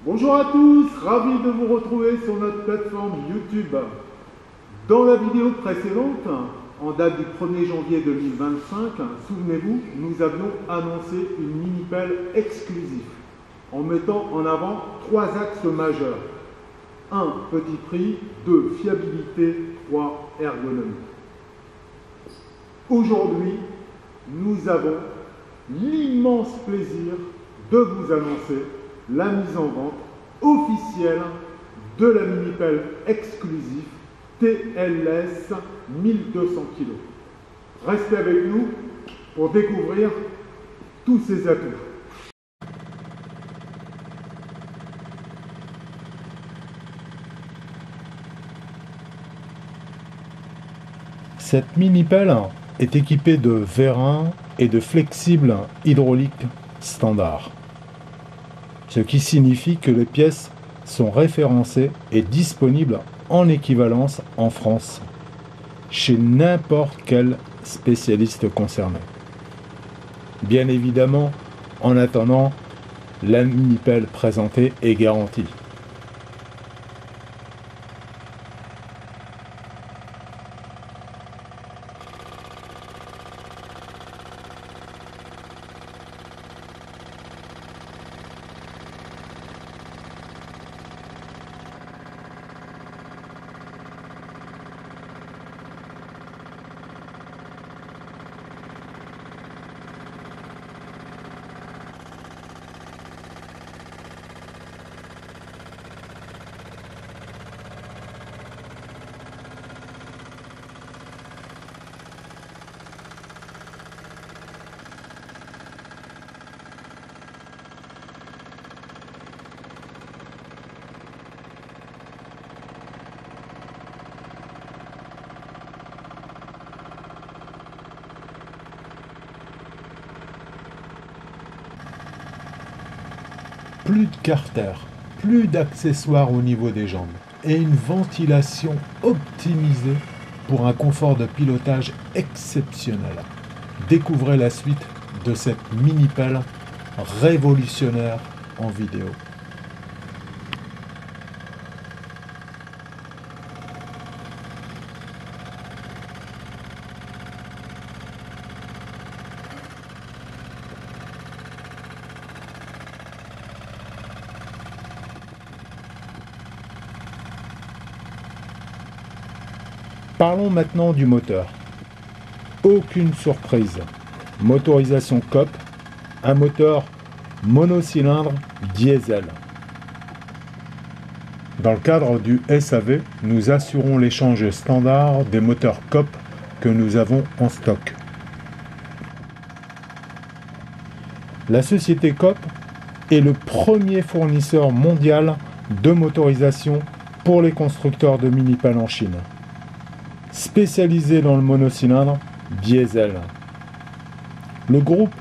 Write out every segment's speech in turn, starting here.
Bonjour à tous, ravi de vous retrouver sur notre plateforme YouTube. Dans la vidéo précédente, en date du 1er janvier 2025, souvenez-vous, nous avions annoncé une mini-pelle exclusive en mettant en avant 3 axes majeurs. 1. Petit prix, 2. Fiabilité, 3. Ergonomie. Aujourd'hui, nous avons l'immense plaisir de vous annoncer la mise en vente officielle de la mini-pelle exclusive TLS 1200 kg. Restez avec nous pour découvrir tous ses atouts. Cette mini-pelle est équipée de vérins et de flexibles hydrauliques standard. Ce qui signifie que les pièces sont référencées et disponibles en équivalence en France, chez n'importe quel spécialiste concerné. Bien évidemment, en attendant, la mini-pelle présentée est garantie. Plus de carter, plus d'accessoires au niveau des jambes et une ventilation optimisée pour un confort de pilotage exceptionnel. Découvrez la suite de cette mini-pelle révolutionnaire en vidéo. Parlons maintenant du moteur. Aucune surprise. Motorisation COP, un moteur monocylindre diesel. Dans le cadre du SAV, nous assurons l'échange standard des moteurs COP que nous avons en stock. La société COP est le premier fournisseur mondial de motorisation pour les constructeurs de mini-pelles en Chine. Spécialisé dans le monocylindre diesel. Le groupe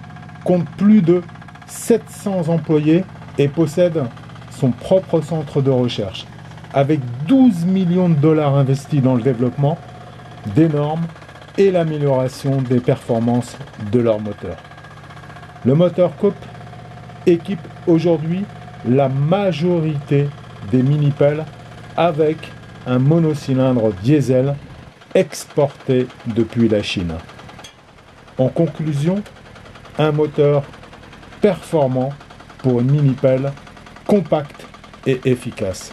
compte plus de 700 employés et possède son propre centre de recherche, avec 12 millions de dollars investis dans le développement des normes et l'amélioration des performances de leur moteur. Le moteur COP équipe aujourd'hui la majorité des mini-pelles avec un monocylindre diesel exporté depuis la Chine. En conclusion, un moteur performant pour une mini-pelle compacte et efficace.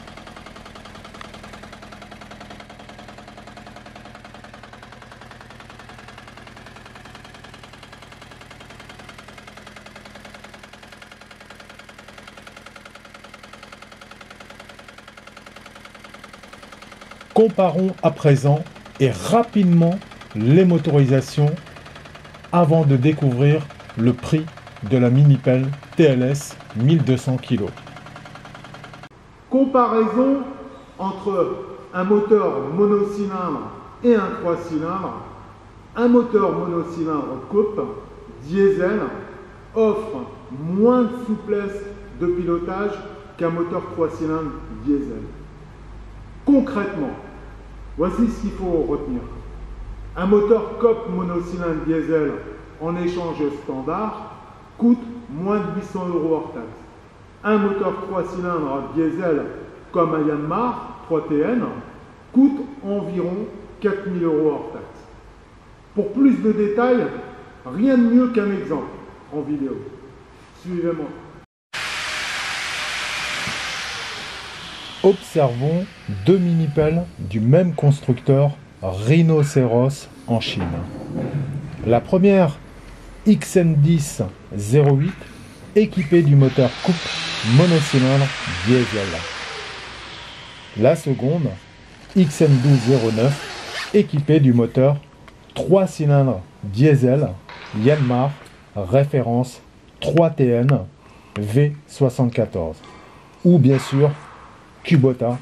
Comparons à présent et rapidement les motorisations avant de découvrir le prix de la mini-pelle TLS 1200 kg. Comparaison entre un moteur monocylindre et un 3 cylindres. Un moteur monocylindre COP diesel offre moins de souplesse de pilotage qu'un moteur 3 cylindres diesel. Concrètement, voici ce qu'il faut retenir. Un moteur COP monocylindre diesel en échange standard coûte moins de 800 € hors taxe. un moteur 3 cylindres diesel comme un Yanmar 3TN coûte environ 4 000 € hors taxe. Pour plus de détails, rien de mieux qu'un exemple en vidéo. Suivez-moi. Observons deux mini-pelles du même constructeur, Rhinoceros, en Chine. La première, XN10-08, équipée du moteur coupe monocylindre diesel. La seconde, XN12-09, équipée du moteur 3 cylindres diesel Yanmar, référence 3TN V74, ou bien sûr Kubota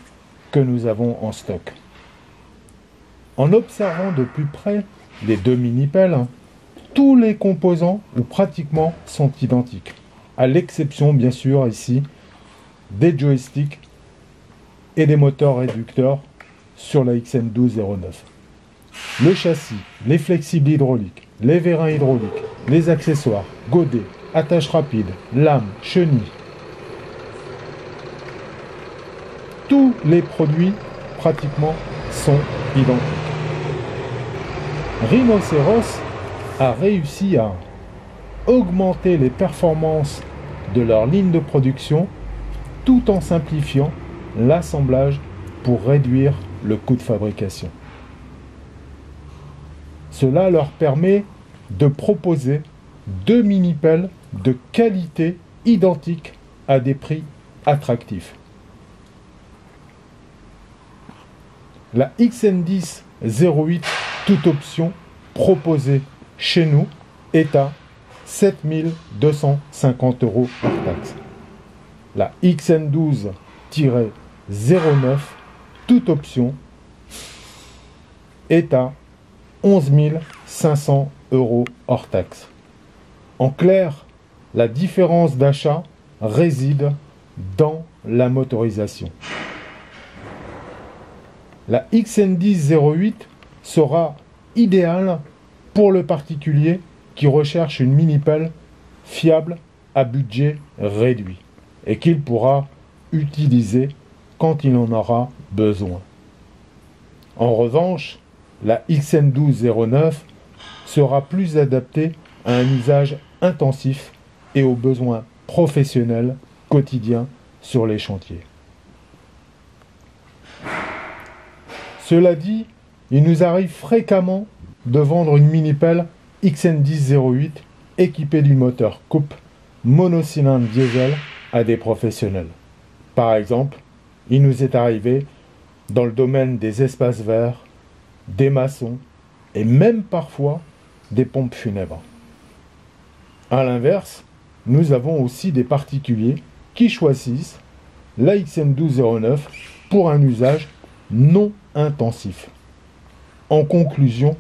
que nous avons en stock. En observant de plus près les deux mini-pelles, tous les composants ou pratiquement sont identiques, à l'exception bien sûr ici des joysticks et des moteurs réducteurs sur la XN12-09. Le châssis, les flexibles hydrauliques, les vérins hydrauliques, les accessoires, godets, attaches rapides, lames, chenilles. Tous les produits pratiquement sont identiques. Rhinoceros a réussi à augmenter les performances de leur ligne de production tout en simplifiant l'assemblage pour réduire le coût de fabrication. Cela leur permet de proposer deux mini-pelles de qualité identique à des prix attractifs. La XN10-08 toute option proposée chez nous est à 7 250 € hors taxe. La XN12-09 toute option est à 11 500 € hors taxe. En clair, la différence d'achat réside dans la motorisation. La XN10-08 sera idéale pour le particulier qui recherche une mini-pelle fiable à budget réduit et qu'il pourra utiliser quand il en aura besoin. En revanche, la XN12-09 sera plus adaptée à un usage intensif et aux besoins professionnels quotidiens sur les chantiers. Cela dit, il nous arrive fréquemment de vendre une mini-pelle XN10-08 équipée du moteur coupe monocylindre diesel à des professionnels. Par exemple, il nous est arrivé dans le domaine des espaces verts, des maçons et même parfois des pompes funèbres. A l'inverse, nous avons aussi des particuliers qui choisissent la XN12-09 pour un usage non intensif. En conclusion,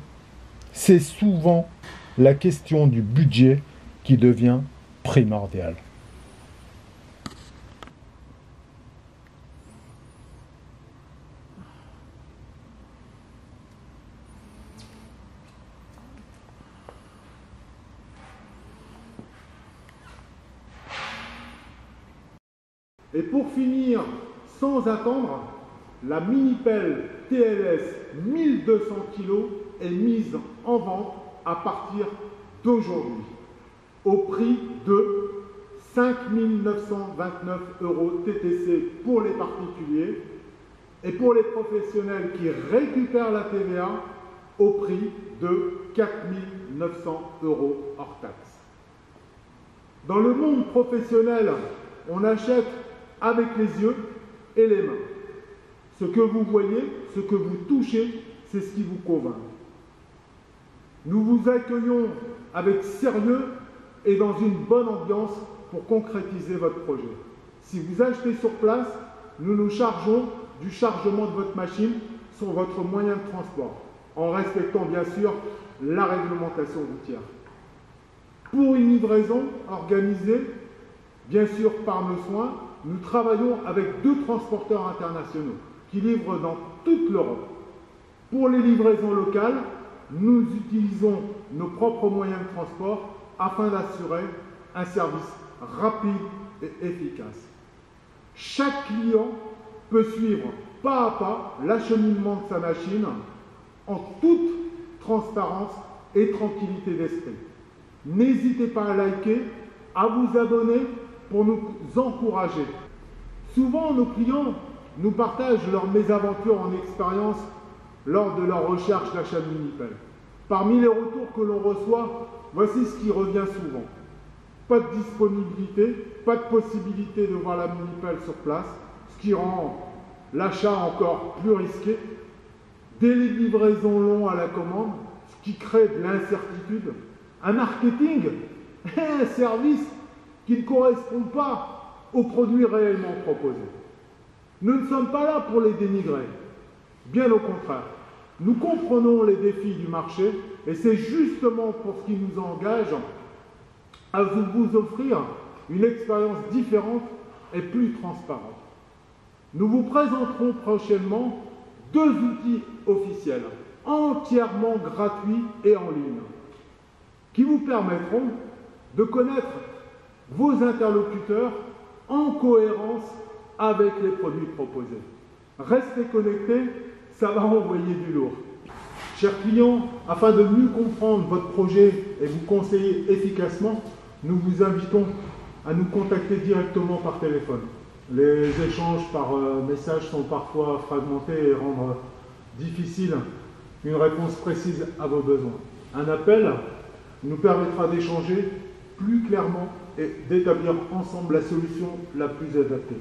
c'est souvent la question du budget qui devient primordiale. Et pour finir, sans attendre, la mini-pelle TLS 1200 kg est mise en vente à partir d'aujourd'hui au prix de 5 929 € TTC pour les particuliers et pour les professionnels qui récupèrent la TVA au prix de 4 900 € hors taxe. Dans le monde professionnel, on achète avec les yeux et les mains. Ce que vous voyez, ce que vous touchez, c'est ce qui vous convainc. Nous vous accueillons avec sérieux et dans une bonne ambiance pour concrétiser votre projet. Si vous achetez sur place, nous nous chargeons du chargement de votre machine sur votre moyen de transport, en respectant bien sûr la réglementation routière. Pour une livraison organisée, bien sûr par nos soins, nous travaillons avec 2 transporteurs internationaux qui livrent dans toute l'Europe. Pour les livraisons locales, nous utilisons nos propres moyens de transport afin d'assurer un service rapide et efficace. Chaque client peut suivre pas à pas l'acheminement de sa machine en toute transparence et tranquillité d'esprit. N'hésitez pas à liker, à vous abonner pour nous encourager. Souvent, nos clients nous partagent leurs mésaventures en expérience lors de leur recherche d'achat de Minipel. Parmi les retours que l'on reçoit, voici ce qui revient souvent. Pas de disponibilité, pas de possibilité de voir la Minipel sur place, ce qui rend l'achat encore plus risqué. Délai de livraison long à la commande, ce qui crée de l'incertitude. Un marketing et un service qui ne correspondent pas aux produits réellement proposés. Nous ne sommes pas là pour les dénigrer. Bien au contraire, nous comprenons les défis du marché et c'est justement pour ce qui nous engage à vous offrir une expérience différente et plus transparente. Nous vous présenterons prochainement 2 outils officiels, entièrement gratuits et en ligne, qui vous permettront de connaître vos interlocuteurs en cohérence avec les produits proposés. Restez connectés, ça va envoyer du lourd. Chers clients, afin de mieux comprendre votre projet et vous conseiller efficacement, nous vous invitons à nous contacter directement par téléphone. Les échanges par message sont parfois fragmentés et rendent difficile une réponse précise à vos besoins. Un appel nous permettra d'échanger plus clairement et d'établir ensemble la solution la plus adaptée.